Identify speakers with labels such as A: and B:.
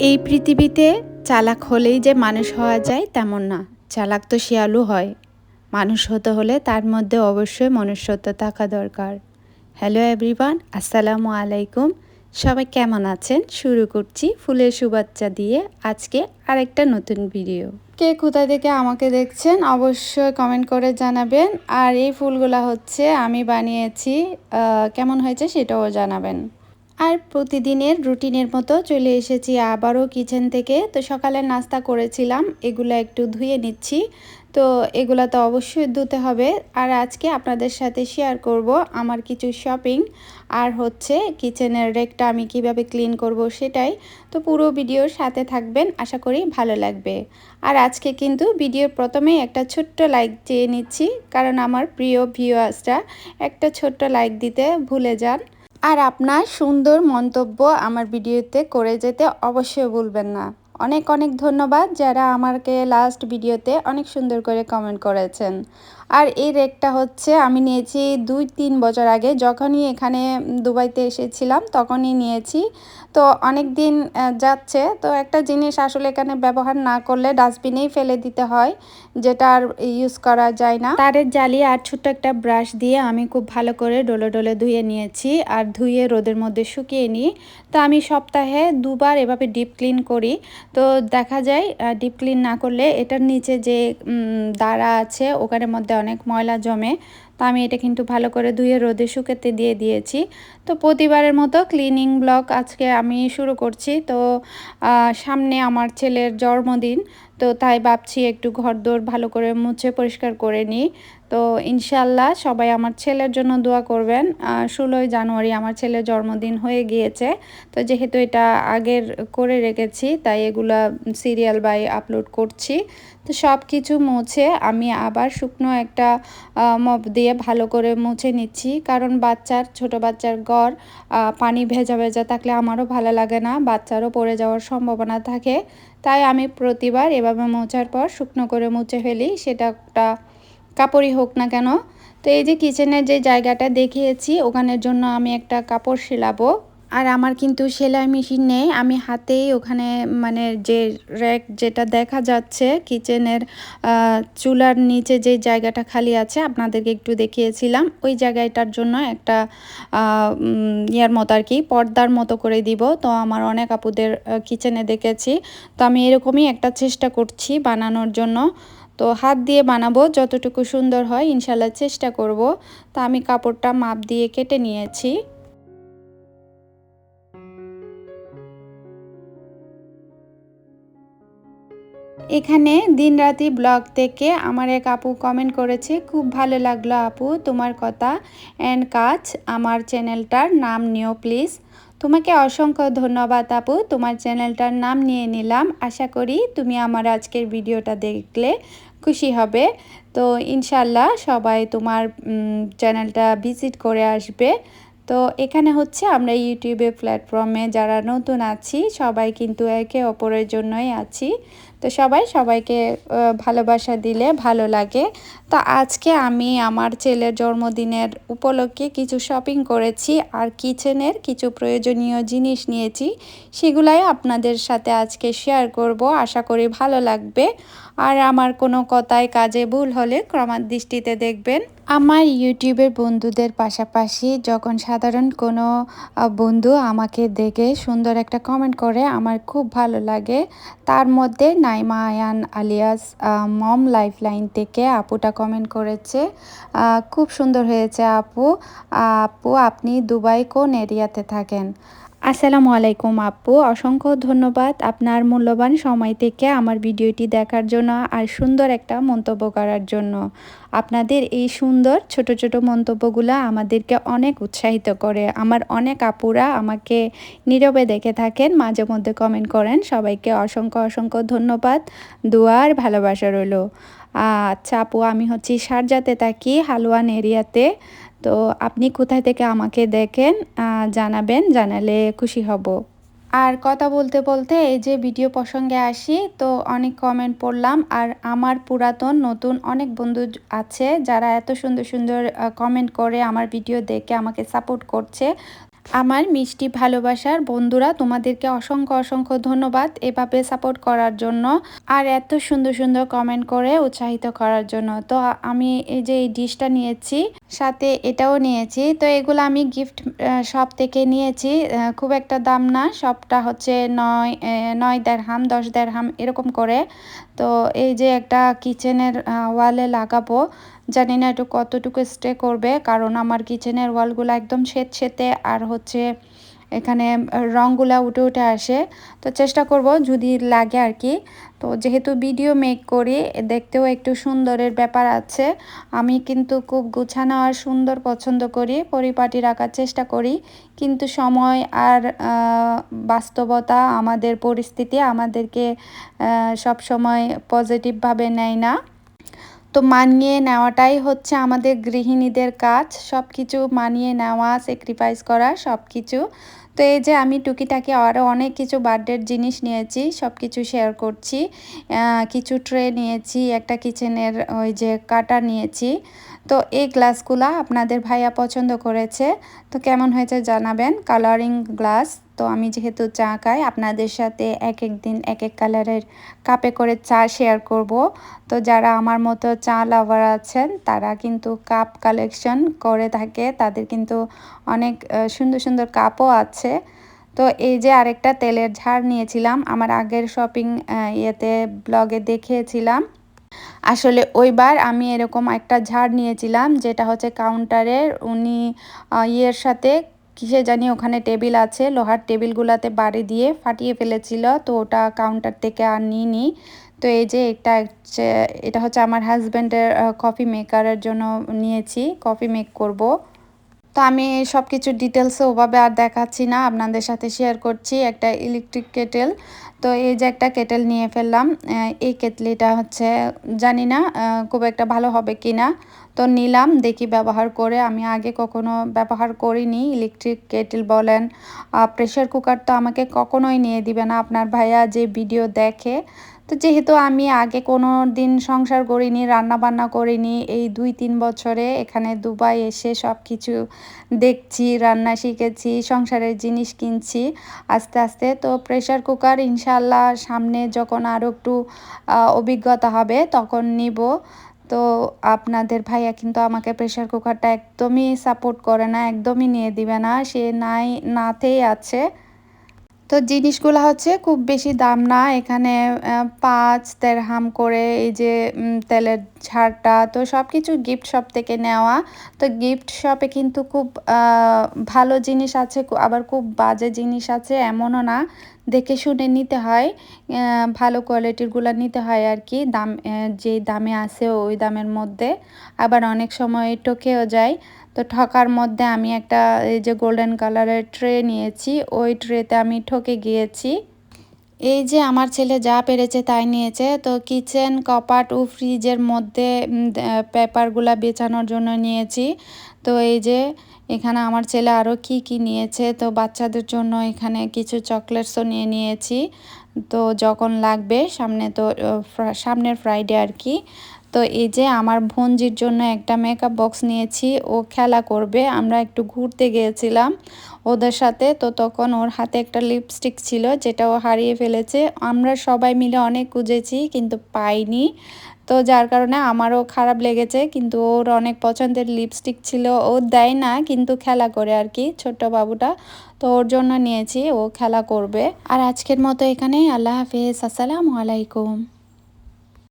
A: এই পৃথিবীতে চালাক হলেই যে মানুষ হওয়া যায় তেমন না। চালাক তো শিয়ালও হয়। মানুষ হতে হলে তার মধ্যে অবশ্যই মনুষ্যত্ব থাকা দরকার। হ্যালো এভরিওয়ান, আসসালামু আলাইকুম। সবাই কেমন আছেন? শুরু করছি ফুলের শুভেচ্ছা দিয়ে আজকে আরেকটা নতুন ভিডিও। কে কোথা থেকে আমাকে দেখছেন অবশ্যই কমেন্ট করে জানাবেন। আর এই ফুলগুলা হচ্ছে আমি বানিয়েছি, কেমন হয়েছে সেটাও জানাবেন। আর প্রতিদিনের রুটিনের মতো চলে এসেছি আবারও কিচেন থেকে। তো সকালে নাস্তা করেছিলাম, এগুলো একটু ধুয়ে নিচ্ছি। তো এগুলো তো অবশ্যই ধুতে হবে। আর আজকে আপনাদের সাথে শেয়ার করব আমার কিছু শপিং, আর হচ্ছে কিচেনের রেকটা আমি কিভাবে ক্লিন করব সেটাই। তো পুরো ভিডিওর সাথে থাকবেন, আশা করি ভালো লাগবে। আর আজকে কিন্তু ভিডিওর প্রথমেই একটা ছোট্ট লাইক চেয়ে নিচ্ছি, কারণ আমার প্রিয় ভিউয়ার্সরা একটা ছোট্ট লাইক দিতে ভুলে যান। আর আপনার সুন্দর মন্তব্য আমার ভিডিওতে করে যেতে অবশ্যই ভুলবেন না। অনেক অনেক ধন্যবাদ যারা আমাকে লাস্ট ভিডিওতে অনেক সুন্দর করে কমেন্ট করেছেন। আর এই রেকটা হচ্ছে আমি নিয়েছি 2-3 বছর আগে, যখনই এখানে দুবাইতে এসেছিলাম তখনই নিয়েছি। তো অনেক দিন যাচ্ছে, তো একটা জিনিস আসলে এখানে ব্যবহার না করলে ডাস্টবিনেই ফেলে দিতে হয়, যেটা আর ইউজ করা যায় না। তারের জালি আর ছোট্ট একটা ব্রাশ দিয়ে আমি খুব ভালো করে ডলে ডলে ধুয়ে নিয়েছি, আর ধুয়ে রোদের মধ্যে শুকিয়ে নিই। তো আমি সপ্তাহে 2বার এভাবে ডিপ ক্লিন করি। তো দেখা যায় ডিপ ক্লিন না করলে এটার নিচে যে দাঁড়া আছে ওখানের মধ্যে অনেক ময়লা জমে। তো আমি এটা কিন্তু ভালো করে ধুয়ে রোদে শুকাতে দিয়ে দিয়েছি। তো প্রতিবারের মতো ক্লিনিং ব্লগ আজকে আমি শুরু করছি। তো সামনে আমার ছেলের জন্মদিন, তো তাই ভাবছি একটু ঘরদোর ভালো করে মুছে পরিষ্কার করে নিই। তো ইনশাল্লাহ সবাই আমার ছেলের জন্য দোয়া করবেন। 16ই জানুয়ারি আমার ছেলের জন্মদিন হয়ে গিয়েছে। তো যেহেতু এটা আগের করে রেখেছি, তাই এগুলা সিরিয়াল বাই আপলোড করছি। তো সব কিছু মুছে আমি আবার শুকনো একটা মপ দিয়ে ভালো করে মুছে নিচ্ছি, কারণ ছোট বাচ্চার ঘর পানি ভেজা ভেজা থাকলে আমারও ভালো লাগে না, বাচ্চারও পড়ে যাওয়ার সম্ভাবনা থাকে। তাই আমি প্রতিবার এভাবে মোছার পর শুকনো করে মুছে ফেলি, সেটা একটা কাপড়ই হোক না কেন। তো এই যে কিচেনের যে জায়গাটা দেখিয়েছি ওখানের জন্য আমি একটা কাপড় সেলাবো। আর আমার কিন্তু সেলাই মেশিন নেই, আমি হাতেই ওখানে মানে যে র্যাক যেটা দেখা যাচ্ছে কিচেনের চুলার নিচে যে জায়গাটা খালি আছে আপনাদেরকে একটু দেখিয়েছিলাম, ওই জায়গাটার জন্য একটা ইয়ার মতো আর কি পর্দার মতো করে দিব। তো আমার অনেক আপুদের কিচেনে দেখেছি, তো আমি এরকমই একটা চেষ্টা করছি বানানোর জন্য। তো হাত দিয়ে বানাবো, যতটুকু সুন্দর হয় ইনশাল্লাহ চেষ্টা করব। তো আমি কাপড়টা মাপ দিয়ে কেটে নিয়েছি। এখানে দিনরাতি ব্লগ থেকে আমার এক আপু কমেন্ট করেছে, খুব ভালো লাগলো আপু তোমার কথা অ্যান্ড কাজ, আমার চ্যানেলটার নাম নিও প্লিজ। তোমাকে অসংখ্য ধন্যবাদ আপু, তোমার চ্যানেলটার নাম নিয়ে নিলাম। আশা করি তুমি আমার আজকের ভিডিওটা দেখলে খুশি হবে। তো ইনশাল্লাহ সবাই তোমার চ্যানেলটা ভিজিট করে আসবে। তো এখানে হচ্ছে আমরা ইউটিউবে প্ল্যাটফর্মে যারা নতুন আছি সবাই কিন্তু একে অপরের জন্যই আছি। তো সবাই সবাইকে ভালোবাসা দিলে ভালো লাগে। তো আজকে আমি আমার ছেলের জন্মদিনের উপলক্ষে কিছু শপিং করেছি, আর কিচেনের কিছু প্রয়োজনীয় জিনিস নিয়েছি, সেগুলাই আপনাদের সাথে আজকে শেয়ার করব। আশা করি ভালো লাগবে। আর আমার কোনো কথায় কাজে ভুল হলে ক্ষমার দৃষ্টিতে দেখবেন। আমার ইউটিউবের বন্ধুদের পাশাপাশি যখন সাধারণ কোনো বন্ধু আমাকে দেখে সুন্দর একটা কমেন্ট করে আমার খুব ভালো লাগে। তার মধ্যে নাইমা আয়ান আলিয়াস মম লাইফলাইন থেকে আপুটা কমেন্ট করেছে, খুব সুন্দর হয়েছে আপু। আপু আপনি দুবাই কোন এরিয়াতে থাকেন? আসসালামু আলাইকুম আপু, অসংখ্য ধন্যবাদ আপনার মূল্যবান সময় থেকে আমার ভিডিওটি দেখার জন্য আর সুন্দর একটা মন্তব্য করার জন্য। আপনাদের এই সুন্দর ছোট ছোট মন্তব্যগুলো আমাদেরকে অনেক উৎসাহিত করে। আমার অনেক আপুরা আমাকে নীরবে দেখে থাকেন, মাঝে মধ্যে কমেন্ট করেন। সবাইকে অসংখ্য অসংখ্য ধন্যবাদ, দোয়ার ভালোবাসা রইল। আচ্ছা আপু, আমি হচ্ছি শারজাতে থাকি, হালওয়ান এরিয়াতে। তো আপনি কোথায় থেকে আমাকে দেখেন জানাবেন, জানালে খুশি হব। আর কথা বলতে বলতে এই যে ভিডিও প্রসঙ্গে আসি, তো অনেক কমেন্ট পড়লাম। আর আমার পুরাতন নতুন অনেক বন্ধু আছে যারা এত সুন্দর সুন্দর কমেন্ট করে আমার ভিডিও দেখে আমাকে সাপোর্ট করছে। আমার মিষ্টি ভালোবাসার বন্ধুরা, তোমাদেরকে অসংখ্য অসংখ্য ধন্যবাদ এভাবে সাপোর্ট করার জন্য আর এত সুন্দর সুন্দর কমেন্ট করে উৎসাহিত করার জন্য। তো আমি এই যে এই ডিশটা নিয়েছি, সাথে এটাও নিয়েছি। তো এগুলো আমি গিফট শপ থেকে নিয়েছি, খুব একটা দাম না, সবটা হচ্ছে 9 দেরহাম 10 দেরহাম এরকম করে। তো এই যে একটা কিচেনের ওয়ালে লাগাবো, জানি না একটু কতটুকু স্টে করবে, কারণ আমার কিচেনের ওয়ালগুলো একদম সেতে আর হচ্ছে এখানে রঙগুলা উঠে উঠে আসে। তো চেষ্টা করব যদি লাগে আর কি। তো যেহেতু ভিডিও মেক করি, দেখতেও একটু সুন্দরের ব্যাপার আছে। আমি কিন্তু খুব গুছানো আর সুন্দর পছন্দ করি, পরিপাটি রাখার চেষ্টা করি, কিন্তু সময় আর বাস্তবতা, আমাদের পরিস্থিতি আমাদেরকে সব সময় পজিটিভভাবে নেয় না। তো মানিয়ে নেওয়াটাই হচ্ছে আমাদের গৃহিণীদের কাজ, সব কিছু মানিয়ে নেওয়া, স্যাক্রিফাইস করা সব কিছু। তো এই যে আমি টুকিটাকি আরও অনেক কিছু বার্থডের জিনিস নিয়েছি, সব কিছু শেয়ার করছি। কিছু ট্রে নিয়েছি, একটা কিচেনের ওই যে কাটা নিয়েছি। তো এই গ্লাসগুলা আপনাদের ভাইয়া পছন্দ করেছে, তো কেমন হয়েছে জানাবেন, কালারিং গ্লাস। তো আমি যেহেতু চা খাই, আপনাদের সাথে এক এক দিন এক এক কালারের কাপে করে চা শেয়ার করব। তো যারা আমার মতো চা লাভার আছেন, তারা কিন্তু কাপ কালেকশন করে থাকে, তাদের কিন্তু অনেক সুন্দর সুন্দর কাপও আছে। তো এই যে আরেকটা তেলের ঝাড় নিয়েছিলাম, আমার আগের শপিং ব্লগে দেখিয়েছিলাম। আসলে ওইবার আমি এরকম একটা ঝাড় নিয়েছিলাম, যেটা হচ্ছে কাউন্টারের উনি ইয়ের সাথে কিসে জানি ওখানে টেবিল আছে, লোহার টেবিলগুলোতে বাড়ি দিয়ে ফাটিয়ে ফেলেছিল, তো ওটা কাউন্টার থেকে আর নিইনি। তো এই যে এটা হচ্ছে আমার হাজব্যান্ডের কফি মেকারের জন্য নিয়েছি, কফি মেক করব। তো আমি সব কিছু ডিটেলসে ওভাবে আর দেখাচ্ছি না, আপনাদের সাথে শেয়ার করছি। একটা ইলেকট্রিক কেটেল, তো এই যে একটা কেটেল নিয়ে ফেললাম। এই কেটলিটা হচ্ছে জানি না খুব একটা ভালো হবে কি না, তো নিলাম দেখি ব্যবহার করে। আমি আগে কখনো ব্যবহার করিনি ইলেকট্রিক কেটেল বলেন, প্রেশার কুকার তো আমাকে কখনোই নিয়ে দিবে না আপনার ভাইয়া, যে ভিডিও দেখে। তো যেহেতু আমি আগে কোনো দিন সংসার করিনি, রান্না বান্না করিনি, এই 2-3 বছরে এখানে দুবাই এসে সব কিছু দেখছি, রান্না শিখেছি, সংসারের জিনিস কিনছি আস্তে আস্তে। তো প্রেশার কুকার ইনশাল্লাহ সামনে যখন আরও একটু অভিজ্ঞতা হবে তখন নিব। তো আপনাদের ভাইয়া কিন্তু আমাকে প্রেশার কুকারটা একদমই সাপোর্ট করে না, একদমই নিয়ে দিবে না, সে নাতেই আছে। তো জিনিসগুলো হচ্ছে খুব বেশি দাম না, এখানে 5 দেরহাম করে এই যে তেলের ঝাড়টা। তো সব কিছু গিফট শপ থেকে নেওয়া। তো গিফট শপে কিন্তু খুব ভালো জিনিস আছে, আবার খুব বাজে জিনিস আছে, এমনও না, দেখে শুনে নিতে হয়, ভালো কোয়ালিটিরগুলো নিতে হয় আর কি। দাম যেই দামে আছে ওই দামের মধ্যে, আবার অনেক সময় ঠকেও যায়। তো ঠকার মধ্যে আমি একটা এই যে গোল্ডেন কালারের ট্রে নিয়েছি, ওই ট্রেতে আমি ঠকে গিয়েছি। এই যে আমার ছেলে যা পেরেছে তাই নিয়েছে। তো কিচেন কপাট ও ফ্রিজের মধ্যে পেপারগুলা বেচানোর জন্য নিয়েছি। তো এই যে এখানে আমার ছেলে আরও কি নিয়েছে, তো বাচ্চাদের জন্য এখানে কিছু চকলেটসও নিয়ে নিয়েছি, তো যখন লাগবে সামনে, তো সামনের ফ্রাইডে আর কি। তো এই যে আমার বোনজির জন্য একটা মেকআপ বক্স নিয়েছি, ও খেলা করবে। আমরা একটু ঘুরতে গিয়েছিলাম ওদের সাথে, তো তখন ওর হাতে একটা লিপস্টিক ছিল যেটা ও হারিয়ে ফেলেছে। আমরা সবাই মিলে অনেক খুঁজেছি কিন্তু পাইনি, তো যার কারণে আমারও খারাপ লেগেছে। কিন্তু ওর অনেক পছন্দের লিপস্টিক ছিল, ও দেয় না কিন্তু খেলা করে আর কি, ছোট্ট বাবুটা। তো ওর জন্য নিয়েছি, ও খেলা করবে। আর আজকের মতো এখানে, আল্লাহ হাফেজ, আসসালামু আলাইকুম।